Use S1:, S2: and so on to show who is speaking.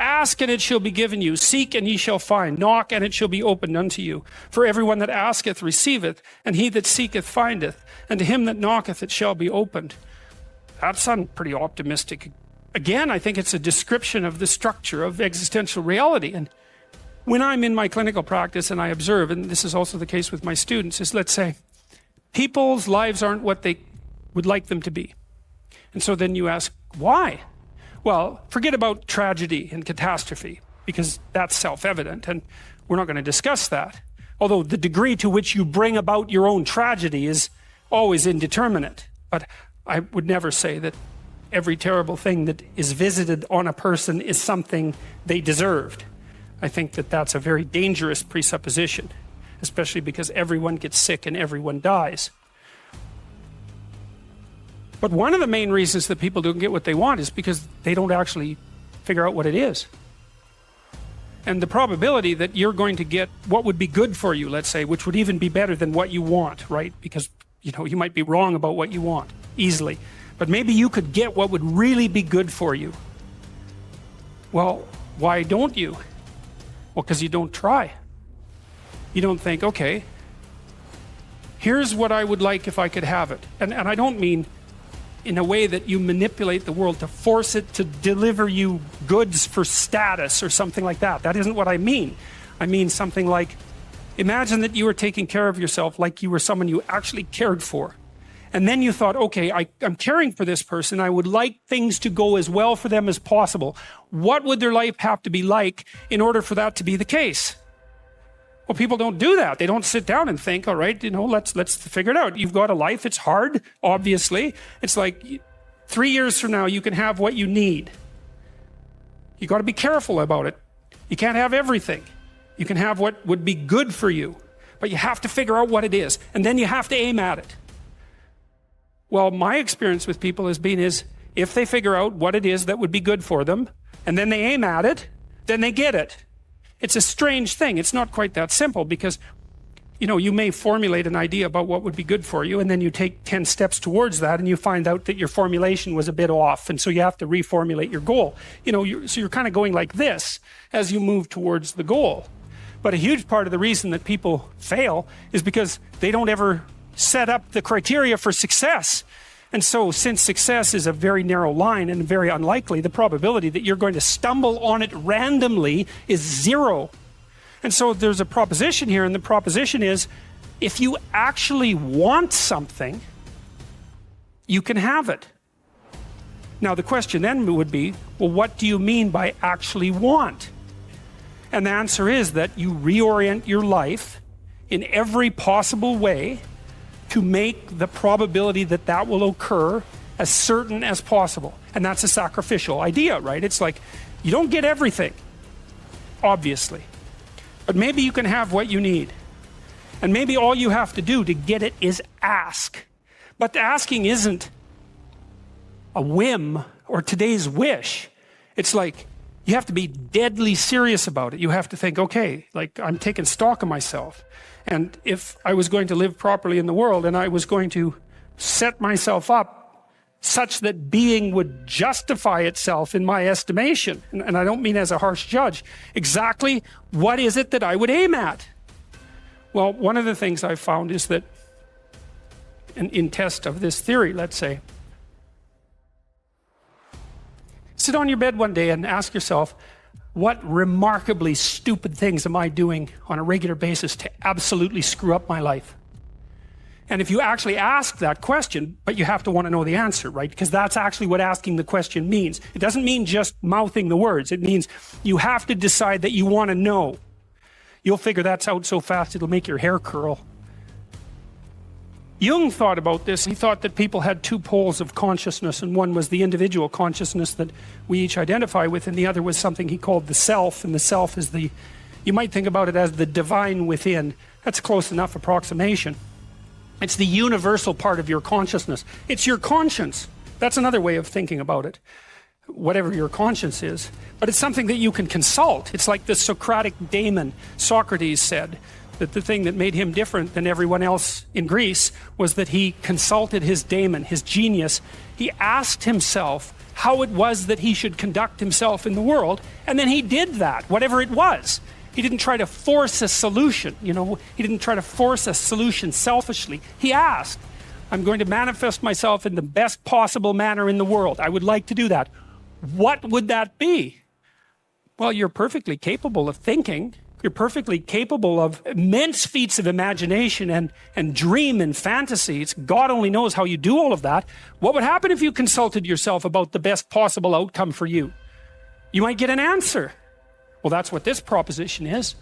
S1: Ask and it shall be given you. Seek and ye shall find. Knock and it shall be opened unto you. For everyone that asketh receiveth, and he that seeketh findeth, and to him that knocketh it shall be opened. That sounds pretty optimistic. Again, I think it's a description of the structure of existential reality. And when I'm in my clinical practice and I observe, and this is also the case with my students, is let's say people's lives aren't what they would like them to be. And so then you ask, why? Well, forget about tragedy and catastrophe, because that's self-evident, and we're not going to discuss that. Although the degree to which you bring about your own tragedy is always indeterminate. But I would never say that every terrible thing that is visited on a person is something they deserved. I think that that's a very dangerous presupposition, especially because everyone gets sick and everyone dies. But one of the main reasons that people don't get what they want is because they don't actually figure out what it is. And the probability that you're going to get what would be good for you, let's say, which would even be better than what you want, right? Because, you know, you might be wrong about what you want easily. But maybe you could get what would really be good for you. Well, why don't you? Well, because you don't try. You don't think, okay, here's what I would like if I could have it. And I don't mean in a way that you manipulate the world to force it to deliver you goods for status or something like that. That isn't what I mean. I mean something like, imagine that you were taking care of yourself like you were someone you actually cared for. And then you thought, okay, I'm caring for this person. I would like things to go as well for them as possible. What would their life have to be like in order for that to be the case? Well, people don't do that. They don't sit down and think, all right, you know, let's figure it out. You've got a life. It's hard, obviously. It's like 3 years from now, you can have what you need. You got to be careful about it. You can't have everything. You can have what would be good for you, but you have to figure out what it is. And then you have to aim at it. Well, my experience with people has been is if they figure out what it is that would be good for them, and then they aim at it, then they get it. It's a strange thing. It's not quite that simple because, you know, you may formulate an idea about what would be good for you, and then you take 10 steps towards that, and you find out that your formulation was a bit off, and so you have to reformulate your goal. You know, so you're kind of going like this as you move towards the goal. But a huge part of the reason that people fail is because they don't ever set up the criteria for success. And so since success is a very narrow line and very unlikely, the probability that you're going to stumble on it randomly is 0. And so there's a proposition here, and the proposition is if you actually want something, you can have it. Now the question then would be, well, what do you mean by actually want? And the answer is that you reorient your life in every possible way to make the probability that that will occur as certain as possible. And that's a sacrificial idea, right? It's like, you don't get everything, obviously. But maybe you can have what you need. And maybe all you have to do to get it is ask. But the asking isn't a whim or today's wish. It's like, you have to be deadly serious about it. You have to think, okay, like I'm taking stock of myself. And if I was going to live properly in the world and I was going to set myself up such that being would justify itself in my estimation, and I don't mean as a harsh judge, exactly what is it that I would aim at? Well, one of the things I've found is that in test of this theory, let's say, sit on your bed one day and ask yourself, what remarkably stupid things am I doing on a regular basis to absolutely screw up my life? And if you actually ask that question, but you have to want to know the answer, right? Because that's actually what asking the question means. It doesn't mean just mouthing the words. It means you have to decide that you want to know. You'll figure that's out so fast it'll make your hair curl. Jung thought about this. He thought that people had 2 poles of consciousness, and one was the individual consciousness that we each identify with, and the other was something he called the self, and the self is the, you might think about it as the divine within. That's a close enough approximation. It's the universal part of your consciousness. It's your conscience. That's another way of thinking about it, whatever your conscience is. But it's something that you can consult. It's like the Socratic daemon. Socrates said that the thing that made him different than everyone else in Greece was that he consulted his daemon, his genius. He asked himself how it was that he should conduct himself in the world, and then he did that, whatever it was. He didn't try to force a solution, you know, he didn't try to force a solution selfishly. He asked, I'm going to manifest myself in the best possible manner in the world. I would like to do that. What would that be? Well, you're perfectly capable of thinking. You're perfectly capable of immense feats of imagination and dream and fantasies. God only knows how you do all of that. What would happen if you consulted yourself about the best possible outcome for you? You might get an answer. Well, that's what this proposition is.